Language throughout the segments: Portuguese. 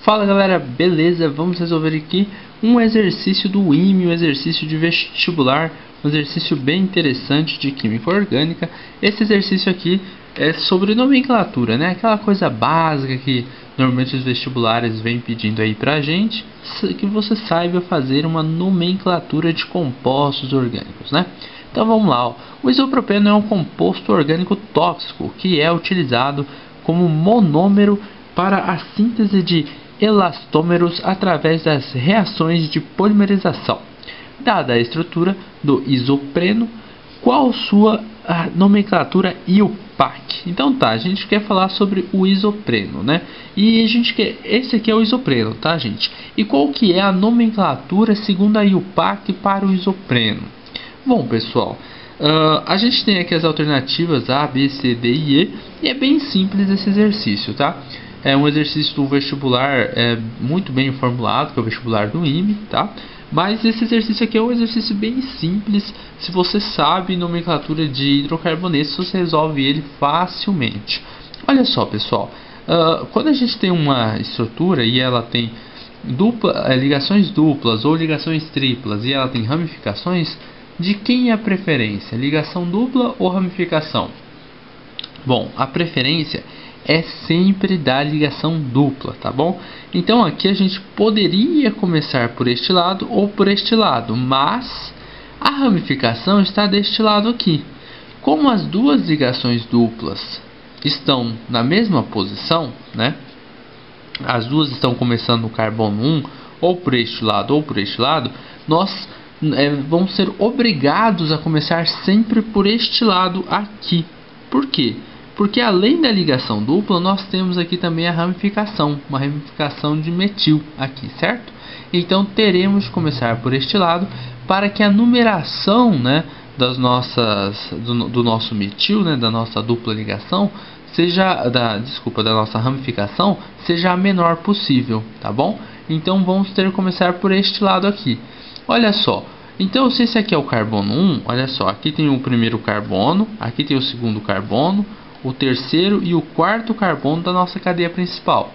Fala galera, beleza? Vamos resolver aqui um exercício do IME, um exercício de vestibular, um exercício bem interessante de Química Orgânica. Esse exercício aqui é sobre nomenclatura, né? Aquela coisa básica que normalmente os vestibulares vêm pedindo aí pra gente, que você saiba fazer uma nomenclatura de compostos orgânicos, né? Então vamos lá, ó. O isopropeno é um composto orgânico tóxico que é utilizado como monômero para a síntese de elastômeros através das reações de polimerização. Dada a estrutura do isopreno, qual sua nomenclatura IUPAC? Então tá, a gente quer falar sobre o isopreno, né? E a gente quer, esse aqui é o isopreno, tá, gente? E qual que é a nomenclatura segundo a IUPAC para o isopreno? Bom, pessoal, a gente tem aqui as alternativas A, B, C, D e E, e é bem simples esse exercício, tá? É um exercício do vestibular muito bem formulado, que é o vestibular do IME, tá? Mas esse exercício aqui é um exercício bem simples. Se você sabe nomenclatura de hidrocarbonetos, você resolve ele facilmente. Olha só, pessoal, quando a gente tem uma estrutura e ela tem ligações duplas ou ligações triplas e ela tem ramificações, de quem é a preferência? Ligação dupla ou ramificação? Bom, a preferência é sempre da ligação dupla, tá bom? Então aqui a gente poderia começar por este lado ou por este lado, mas a ramificação está deste lado aqui. Como as duas ligações duplas estão na mesma posição, né? As duas estão começando no carbono 1, ou por este lado ou por este lado, nós vamos ser obrigados a começar sempre por este lado aqui. Por quê? Porque além da ligação dupla, nós temos aqui também a ramificação, uma ramificação de metil aqui, certo? Então teremos que começar por este lado para que a numeração, né, do nosso metil, né, da nossa dupla ligação, da nossa ramificação, seja a menor possível, tá bom? Então vamos ter que começar por este lado aqui. Olha só, então se esse aqui é o carbono 1, olha só, aqui tem o primeiro carbono, aqui tem o segundo carbono, o terceiro e o quarto carbono da nossa cadeia principal.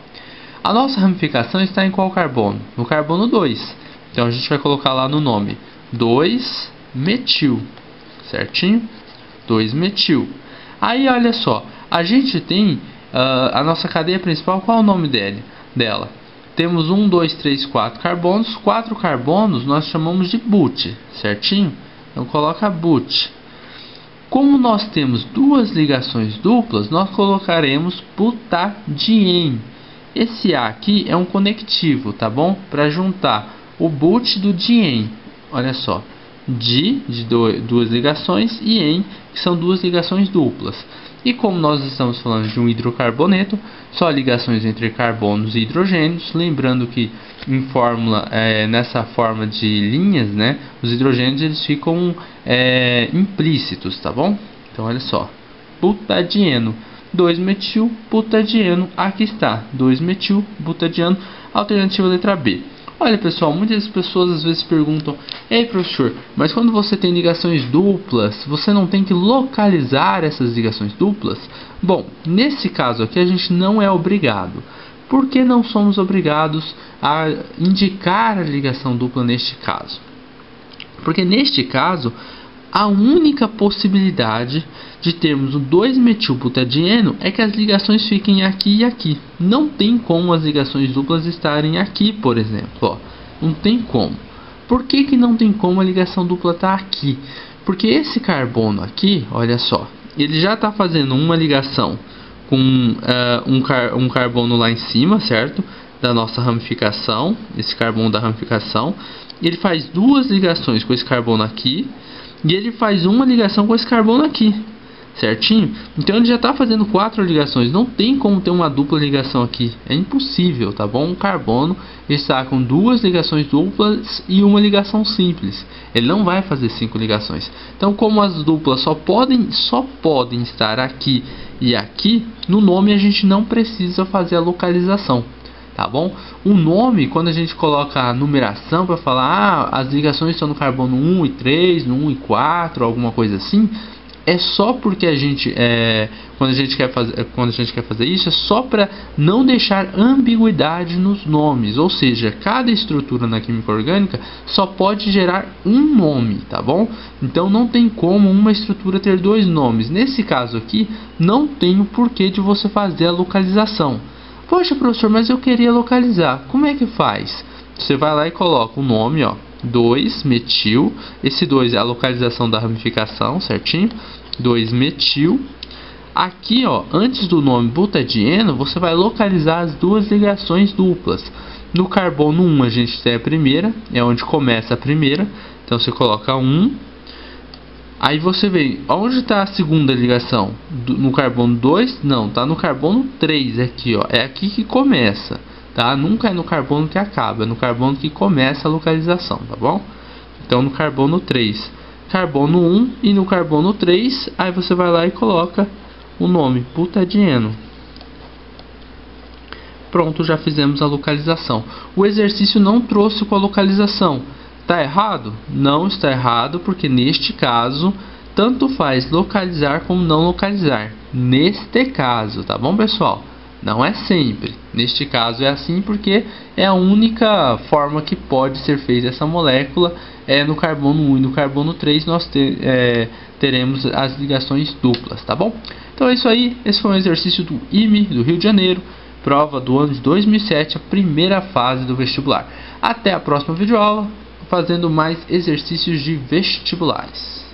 A nossa ramificação está em qual carbono? No carbono 2. Então a gente vai colocar lá no nome 2-metil, certinho? 2-metil. Aí olha só, a gente tem a nossa cadeia principal, qual é o nome dela? Temos 1, 2, 3, 4 carbonos. 4 carbonos nós chamamos de but, certinho? Então coloca but. Como nós temos duas ligações duplas, nós colocaremos butadien. Esse A aqui é um conectivo, tá bom? Para juntar o but do dien. Olha só, duas ligações e en, que são duas ligações duplas. E como nós estamos falando de um hidrocarboneto, só ligações entre carbonos e hidrogênios. Lembrando que em fórmula, nessa forma de linhas, né, os hidrogênios eles ficam implícitos, tá bom? Então olha só, butadieno, 2-metil, butadieno, aqui está, 2-metil, butadieno, alternativa letra B. Olha pessoal, muitas pessoas às vezes perguntam: ei professor, mas quando você tem ligações duplas, você não tem que localizar essas ligações duplas? Bom, nesse caso aqui a gente não é obrigado. Por que não somos obrigados a indicar a ligação dupla neste caso? Porque neste caso, a única possibilidade de termos o 2-metilbutadieno é que as ligações fiquem aqui e aqui. Não tem como as ligações duplas estarem aqui, por exemplo. Ó, não tem como. Por que não tem como a ligação dupla estar aqui? Porque esse carbono aqui, olha só, ele já está fazendo uma ligação com um carbono lá em cima, certo? Da nossa ramificação, esse carbono da ramificação. Ele faz duas ligações com esse carbono aqui e ele faz uma ligação com esse carbono aqui, certinho? Então ele já está fazendo 4 ligações. Não tem como ter uma dupla ligação aqui, é impossível, tá bom? Um carbono está com 2 ligações duplas e uma ligação simples. Ele não vai fazer 5 ligações. Então, como as duplas só podem estar aqui e aqui, no nome a gente não precisa fazer a localização, tá bom? O nome, quando a gente coloca a numeração para falar as ligações estão no carbono 1 e 3, no 1 e 4, alguma coisa assim, é só porque a gente quando a gente quer fazer isso, é só para não deixar ambiguidade nos nomes, ou seja, cada estrutura na química orgânica só pode gerar um nome, tá bom? Então não tem como uma estrutura ter dois nomes. Nesse caso aqui, não tem o porquê de você fazer a localização. Poxa, professor, mas eu queria localizar. Como é que faz? Você vai lá e coloca o nome, ó, 2-metil. Esse 2 é a localização da ramificação, certinho? 2-metil. Aqui, ó, antes do nome butadieno, você vai localizar as duas ligações duplas. No carbono 1 a gente tem a primeira, é onde começa a primeira. Então você coloca 1. Aí você vê, onde está a segunda ligação? No carbono 2? Não, está no carbono 3 aqui, ó. É aqui que começa, tá? Nunca é no carbono que acaba, é no carbono que começa a localização, tá bom? Então no carbono 3, carbono 1 e no carbono 3, aí você vai lá e coloca o nome, butadieno. Pronto, já fizemos a localização. O exercício não trouxe com a localização. Está errado? Não está errado, porque neste caso, tanto faz localizar como não localizar. Neste caso, tá bom, pessoal? Não é sempre. Neste caso é assim porque é a única forma que pode ser feita essa molécula. No carbono 1 e no carbono 3 nós teremos as ligações duplas, tá bom? Então é isso aí. Esse foi um exercício do IME do Rio de Janeiro. Prova do ano de 2007, a primeira fase do vestibular. Até a próxima videoaula, fazendo mais exercícios de vestibulares.